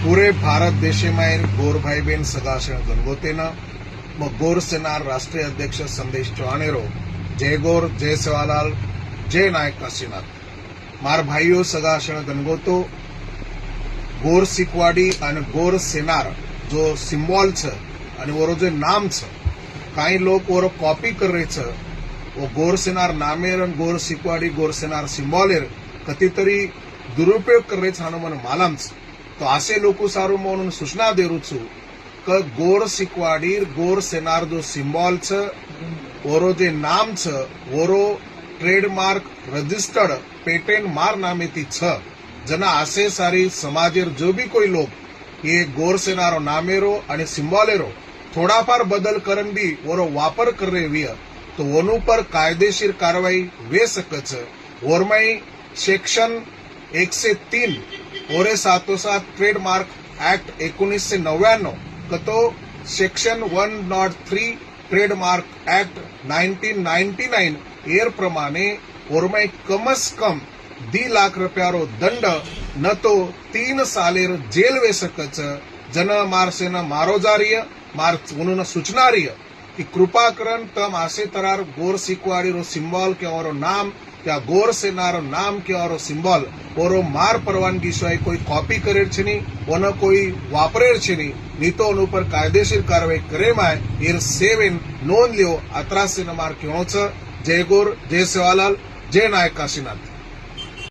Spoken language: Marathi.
पूरे भारत देशे मायर गोर भाई बहन सगाशण गणगोतेना मग गोर सेनार राष्ट्रीय अध्यक्ष संदेश चौहानेरो जय गोर जय सेवालाल जय नायक काशीनाथ मार भाईओ सगाशण गणगोतो गोर सिकवाडी અને गोर सेनार जो सिम्बॉल છે અને ઓરો જે નામ છે કાંઈ લોક ઓરો કોપી કરે છે वो गोर सेनार नामेर અને गोर सिकवाडी गोर सेनार सिम्बॉलेर कधीतरी दुरुपयोग करे છે આનો મને માलूम છે तो असे लोक सारू म्हणून सूचना देरू छू કે गोर सिकवाडी गोर सेनार जो सिम्बॉल છે ઓરો જે નામ છે ઓરો ट्रेडमार्क रजिस्टर्ड पेटेंट मार नामेથી છે जना आसे सारी समाजेर जो भी कोई लोग ये गोर सेनारो नामेरो आणि सिम्बॉलेरो थोडाफार बदल करन बी ओरो वापर करे विय तो वनु पर कायदेशीर कारवाई वे सकच ओरमाई सेक्शन 103 ओरे सातोसात ट्रेडमार्क एक्ट 1999 कतो सेक्शन 103 ट्रेडमार्क एक्ट 1999 एर प्रमाणे ओरमाई कमस कम 2 लाख रुपयारो दंड न तो 3 सालेर जेल वे सकच जन मारसेन मारोजारीय मार उन्होंने सूचनारीय कि कृपा करन तम आसे तरार गोर सिकवाड़ी रो सिम्बॉल के और नाम क्या गोर सेनारो नाम के और सिम्बॉल और मार परवानगी सिवाय कोई कॉपी करे छे नी ओनो कोई वापरे छे नी तो उन पर कायदेशीर कारवाई करे माय एर सेवन नोंद लियो अत्रासे न मार क्यों छ जय गोर जय सेवालाल जय नायक काशीनाथ।